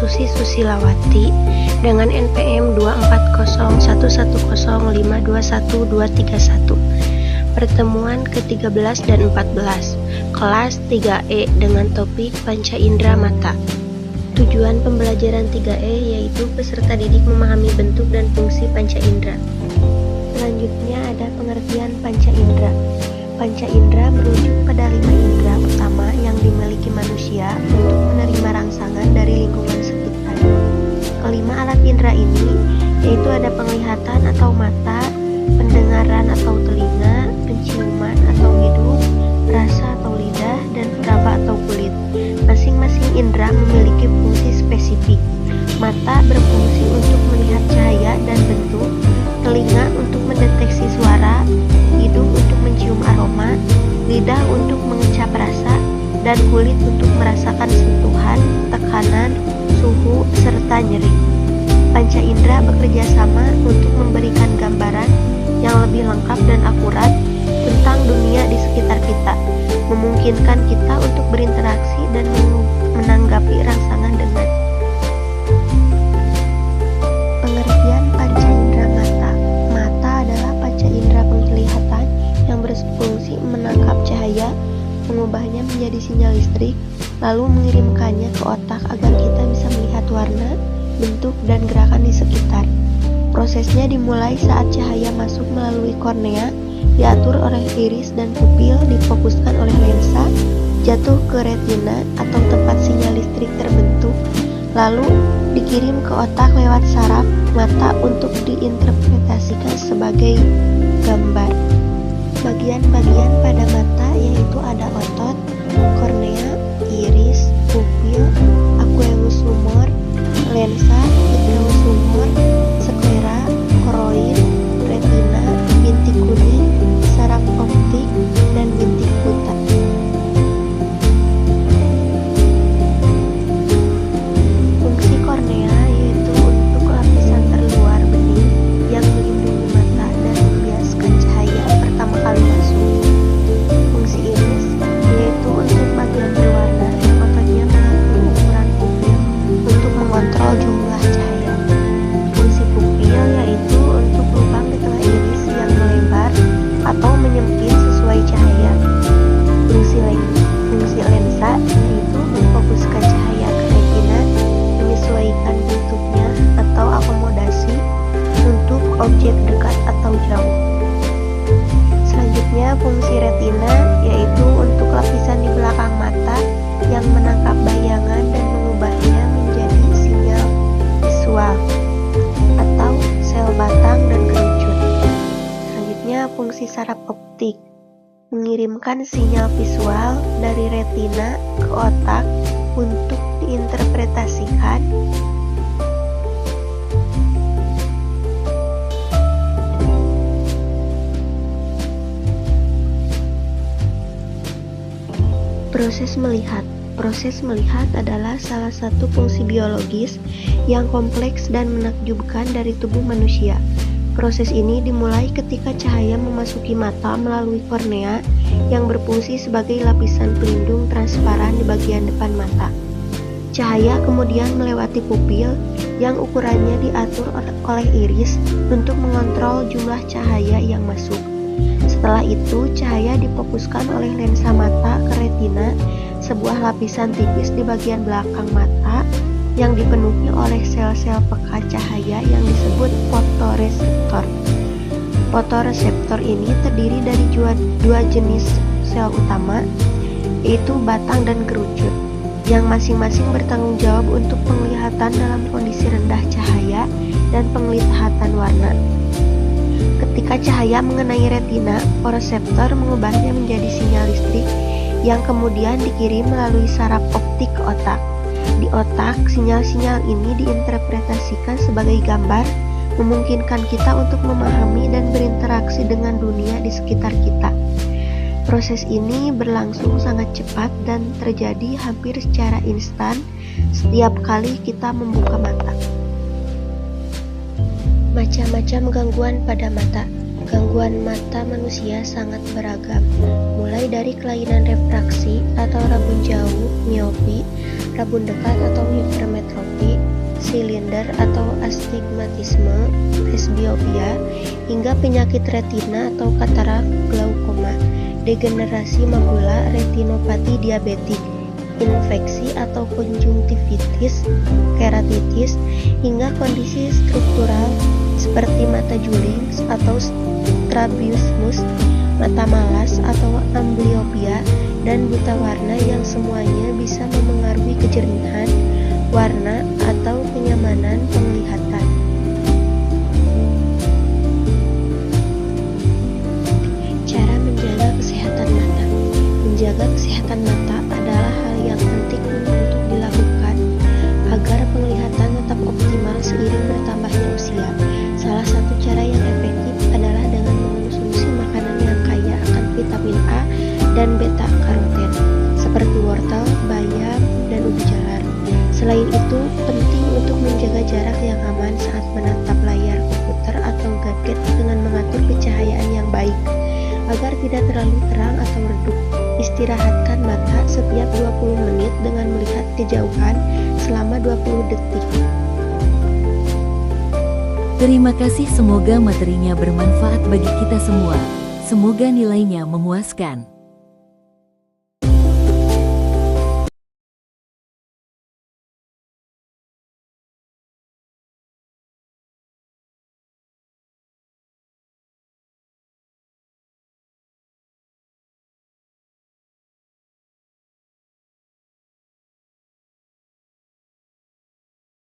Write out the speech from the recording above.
Susi Susilawati dengan NPM 240110521231. Pertemuan ke-13 dan 14, kelas 3E dengan topik Panca Indera Mata. Tujuan pembelajaran 3E yaitu peserta didik memahami bentuk dan fungsi panca indera. Selanjutnya ada pengertian panca indera. Panca indera merujuk pada 5 indera utama yang dimiliki manusia untuk menerima rangsangan dari lingkungan sekitar. Kelima alat indera ini yaitu ada penglihatan atau mata, pendengaran atau telinga, penciuman atau hidung, rasa atau lidah, dan peraba atau kulit. Masing-masing indera memiliki fungsi spesifik. Mata berfungsi untuk melihat cahaya dan bentuk, telinga untuk mendeteksi suara, hidung untuk mencium aroma, lidah untuk mengecap rasa, dan kulit untuk merasakan sentuhan, tekanan, suhu, serta nyeri. Panca indera bekerja sama untuk memberikan gambaran yang lebih lengkap dan akurat tentang dunia di sekitar kita, memungkinkan kita untuk berinteraksi dan menanggapi rangsangan dengan. Pengertian panca indera mata. Mata adalah panca indera penglihatan yang berfungsi menangkap cahaya, mengubahnya menjadi sinyal listrik, lalu mengirimkannya ke otak agar kita bisa melihat warna, bentuk, dan gerakan di sekitar. Prosesnya dimulai saat cahaya masuk melalui kornea, diatur oleh iris dan pupil, difokuskan oleh lensa, jatuh ke retina atau tempat sinyal listrik terbentuk, lalu dikirim ke otak lewat saraf mata untuk diinterpretasikan sebagai gambar. Bagian-bagian pada mata yaitu ada otot, kornea, iris, pupil, aqueous humor, lensa, vitreous humor, sklera, koroid, retina, bintik kuning, saraf optik, dan bintik buta. Fungsi kornea yaitu untuk lapisan terluar bening yang melindungi mata dan membiaskan cahaya pertama kali masuk. Fungsi iris yaitu untuk bagian berwarna yang ototnya mengatur ukuran pupil untuk mengontrol jumlah cahaya. Fungsi pupil yaitu untuk lubang di tengah iris yang melebar atau menyempit sesuai cahaya. Fungsi lensa yaitu memfokuskan cahaya ke retina, menyesuaikan bentuknya atau akomodasi untuk objek dekat atau jauh. Selanjutnya fungsi retina yaitu untuk lapisan di belakang mata yang menangkap bayangan dan mengubahnya menjadi sinyal visual atau sel batang dan kerucut. Selanjutnya fungsi saraf optik mengirimkan sinyal visual dari retina ke otak untuk diinterpretasikan proses melihat. Proses melihat adalah salah satu fungsi biologis yang kompleks dan menakjubkan dari tubuh manusia. Proses ini dimulai ketika cahaya memasuki mata melalui kornea yang berfungsi sebagai lapisan pelindung transparan di bagian depan mata. Cahaya kemudian melewati pupil yang ukurannya diatur oleh iris untuk mengontrol jumlah cahaya yang masuk. Setelah itu, cahaya difokuskan oleh lensa mata ke retina, sebuah lapisan tipis di bagian belakang mata yang dipenuhi oleh sel-sel peka cahaya yang disebut fotoreseptor. Fotoreseptor ini terdiri dari dua jenis sel utama, yaitu batang dan kerucut, yang masing-masing bertanggung jawab untuk penglihatan dalam kondisi rendah cahaya dan penglihatan warna. Ketika cahaya mengenai retina, fotoreseptor mengubahnya menjadi sinyal listrik yang kemudian dikirim melalui saraf optik ke otak. Di otak, sinyal-sinyal ini diinterpretasikan sebagai gambar, memungkinkan kita untuk memahami dan berinteraksi dengan dunia di sekitar kita. Proses ini berlangsung sangat cepat dan terjadi hampir secara instan setiap kali kita membuka mata. Macam-macam gangguan pada mata. Gangguan mata manusia sangat beragam, mulai dari kelainan refraksi atau rabun jauh, miopi, rabun dekat atau hipermetropi, silinder atau astigmatisme, presbiopia, hingga penyakit retina atau katarak, glaukoma, degenerasi makula, retinopati diabetik, infeksi atau konjungtivitis, keratitis, hingga kondisi struktural seperti mata juling atau strabismus, mata malas atau ambliopia, dan buta warna yang semuanya bisa memengaruhi kejernihan, warna, atau kenyamanan penglihatan. Cara menjaga kesehatan mata. Menjaga kesehatan mata adalah hal yang penting untuk dilakukan agar penglihatan tetap optimal seiring bertambahnya usia. Salah satu cara yang efektif adalah dengan mengonsumsi makanan yang kaya akan vitamin A dan beta karoten, seperti wortel, bayam, dan ubi jalar. Selain itu, penting untuk menjaga jarak yang aman saat menatap layar komputer atau gadget dengan mengatur pencahayaan yang baik, agar tidak terlalu terang atau redup. Istirahatkan mata setiap 20 menit dengan melihat kejauhan selama 20 detik. Terima kasih, semoga materinya bermanfaat bagi kita semua. Semoga nilainya memuaskan.